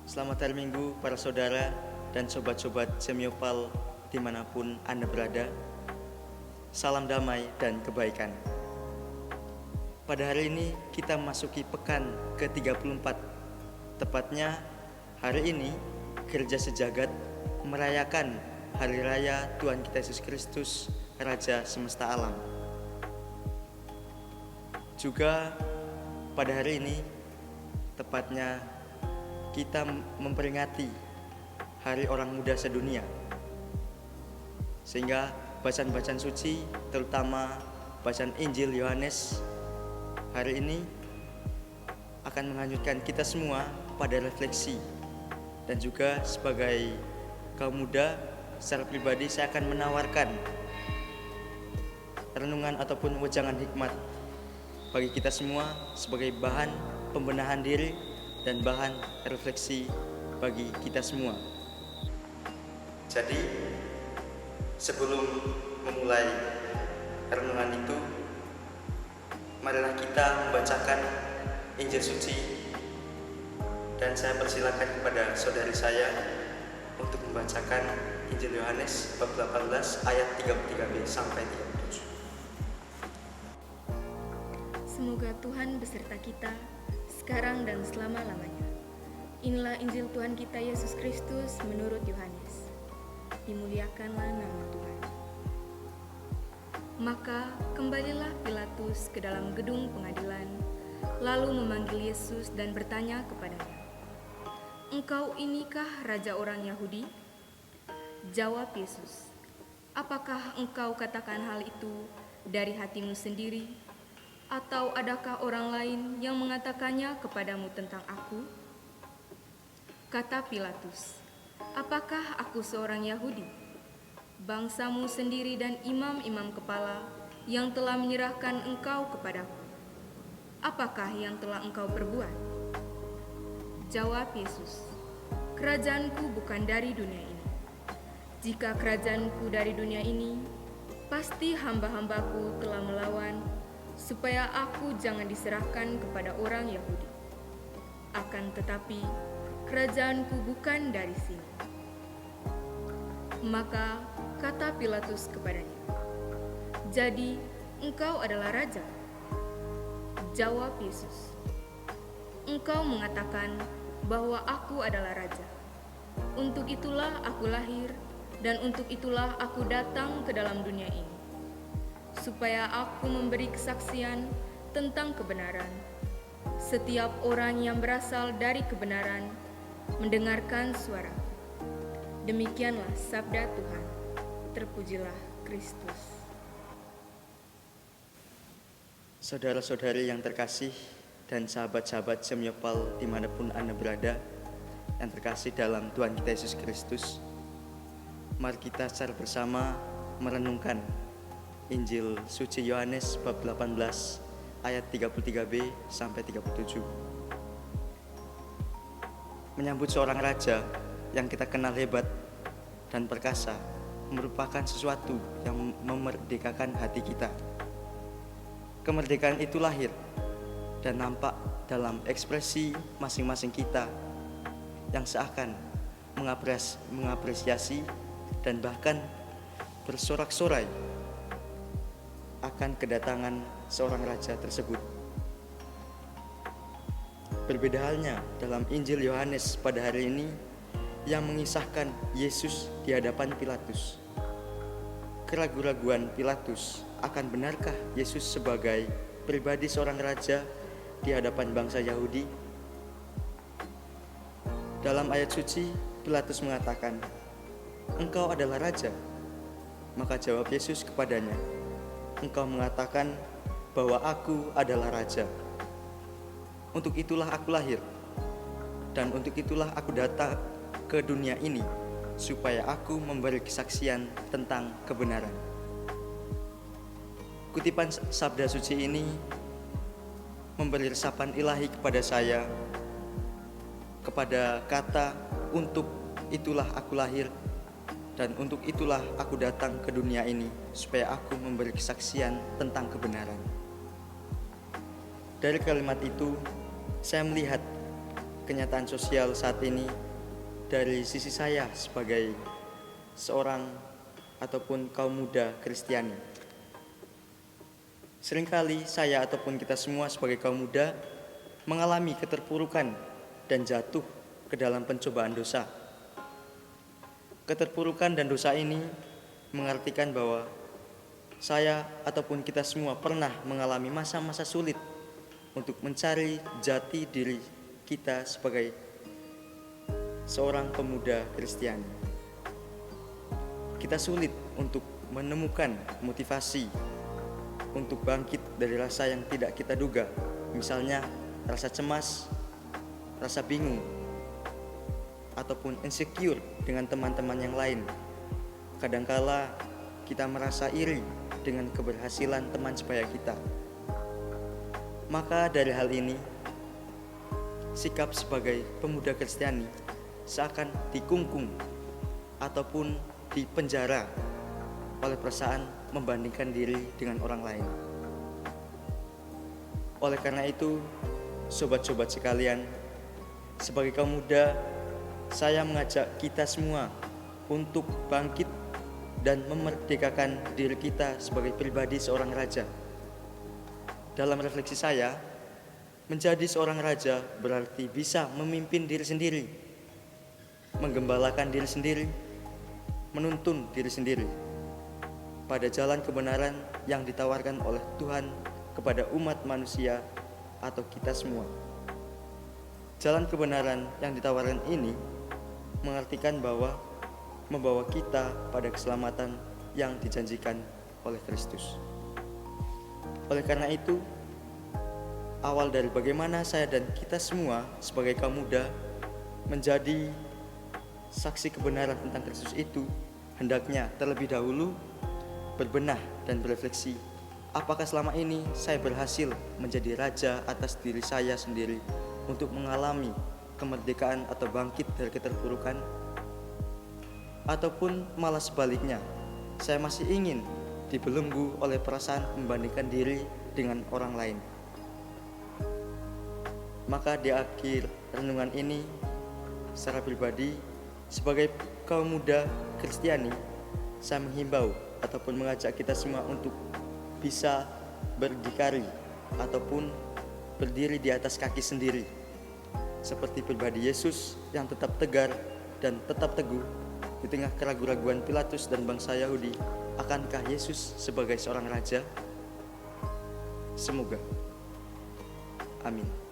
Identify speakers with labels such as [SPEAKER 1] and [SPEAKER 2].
[SPEAKER 1] Selamat hari Minggu para saudara dan sobat-sobat Semiopal dimanapun Anda berada. Salam damai dan kebaikan. Pada hari ini kita memasuki pekan ke-34. Tepatnya hari ini Gereja Sejagat merayakan Hari Raya Tuhan kita Yesus Kristus, Raja Semesta Alam. Juga pada hari ini tepatnya kita memperingati Hari Orang Muda Sedunia. Sehingga bacaan-bacaan suci, terutama bacaan Injil Yohanes hari ini akan menghanyutkan kita semua pada refleksi. Dan juga sebagai kaum muda, secara pribadi saya akan menawarkan renungan ataupun wejangan hikmat bagi kita semua sebagai bahan pembenahan diri dan bahan refleksi bagi kita semua. Jadi, sebelum memulai renungan itu, marilah kita membacakan Injil Suci. Dan saya persilakan kepada saudari saya untuk membacakan Injil Yohanes bab 18 ayat 33b sampai 37.
[SPEAKER 2] Semoga Tuhan beserta kita sekarang dan selama-lamanya. Inilah Injil Tuhan kita Yesus Kristus menurut Yohanes. Dimuliakanlah nama Tuhan. Maka kembalilah Pilatus ke dalam gedung pengadilan, lalu memanggil Yesus dan bertanya kepadanya, "Engkau inikah raja orang Yahudi?" Jawab Yesus, "Apakah engkau katakan hal itu dari hatimu sendiri? Atau adakah orang lain yang mengatakannya kepadamu tentang aku?" Kata Pilatus, "Apakah aku seorang Yahudi? Bangsamu sendiri dan imam-imam kepala yang telah menyerahkan engkau kepadaku. Apakah yang telah engkau perbuat?" Jawab Yesus, "Kerajaanku bukan dari dunia ini. Jika kerajaanku dari dunia ini, pasti hamba-hambaku telah melawan supaya aku jangan diserahkan kepada orang Yahudi. Akan tetapi, kerajaanku bukan dari sini." Maka kata Pilatus kepadanya, "Jadi engkau adalah raja?" Jawab Yesus, "Engkau mengatakan bahwa aku adalah raja. Untuk itulah aku lahir dan untuk itulah aku datang ke dalam dunia ini, supaya aku memberi kesaksian tentang kebenaran. Setiap orang yang berasal dari kebenaran mendengarkan suara." Demikianlah sabda Tuhan. Terpujilah Kristus.
[SPEAKER 1] Saudara-saudari yang terkasih dan sahabat-sahabat Semiopal dimanapun Anda berada, yang terkasih dalam Tuhan kita Yesus Kristus, mari kita secara bersama merenungkan Injil Suci Yohanes bab 18 ayat 33b sampai 37. Menyambut seorang raja yang kita kenal hebat dan perkasa merupakan sesuatu yang memerdekakan hati kita. Kemerdekaan itu lahir dan nampak dalam ekspresi masing-masing kita yang seakan mengapresiasi dan bahkan bersorak-sorai akan kedatangan seorang raja tersebut. Berbeda halnya dalam Injil Yohanes pada hari ini yang mengisahkan Yesus di hadapan Pilatus. Keraguan-raguan Pilatus akan benarkah Yesus sebagai pribadi seorang raja di hadapan bangsa Yahudi? Dalam ayat suci, Pilatus mengatakan, "Engkau adalah raja." Maka jawab Yesus kepadanya, "Engkau mengatakan bahwa aku adalah raja. Untuk itulah aku lahir, dan untuk itulah aku datang ke dunia ini, supaya aku memberi kesaksian tentang kebenaran." Kutipan sabda suci ini memberi resapan ilahi kepada saya, kepada kata "untuk itulah aku lahir" dan "untuk itulah aku datang ke dunia ini, supaya aku memberi kesaksian tentang kebenaran." Dari kalimat itu, saya melihat kenyataan sosial saat ini dari sisi saya sebagai seorang ataupun kaum muda Kristiani. Seringkali saya ataupun kita semua sebagai kaum muda mengalami keterpurukan dan jatuh ke dalam pencobaan dosa. Keterpurukan dan dosa ini mengartikan bahwa saya ataupun kita semua pernah mengalami masa-masa sulit untuk mencari jati diri kita sebagai seorang pemuda Kristiani. Kita sulit untuk menemukan motivasi untuk bangkit dari rasa yang tidak kita duga. Misalnya rasa cemas, rasa bingung, ataupun insecure dengan teman-teman yang lain. Kadangkala kita merasa iri dengan keberhasilan teman sebaya kita. Maka dari hal ini, sikap sebagai pemuda Kristiani seakan dikungkung ataupun dipenjara oleh perasaan membandingkan diri dengan orang lain. Oleh karena itu, sobat-sobat sekalian, sebagai kaum muda, saya mengajak kita semua untuk bangkit dan memerdekakan diri kita sebagai pribadi seorang raja. Dalam refleksi saya, menjadi seorang raja berarti bisa memimpin diri sendiri, menggembalakan diri sendiri, menuntun diri sendiri pada jalan kebenaran yang ditawarkan oleh Tuhan kepada umat manusia atau kita semua. Jalan kebenaran yang ditawarkan ini mengartikan bahwa membawa kita pada keselamatan yang dijanjikan oleh Kristus. Oleh karena itu, awal dari bagaimana saya dan kita semua sebagai kaum muda menjadi saksi kebenaran tentang Kristus itu, hendaknya terlebih dahulu berbenah dan berefleksi, apakah selama ini saya berhasil menjadi raja atas diri saya sendiri untuk mengalami kemerdekaan atau bangkit dari keterpurukan, ataupun malah sebaliknya, saya masih ingin dibelenggu oleh perasaan membandingkan diri dengan orang lain. Maka di akhir renungan ini, secara pribadi sebagai kaum muda Kristiani, saya menghimbau ataupun mengajak kita semua untuk bisa berdikari ataupun berdiri di atas kaki sendiri, seperti pribadi Yesus yang tetap tegar dan tetap teguh di tengah keraguan-raguan Pilatus dan bangsa Yahudi. Akankah Yesus sebagai seorang raja? Semoga. Amin.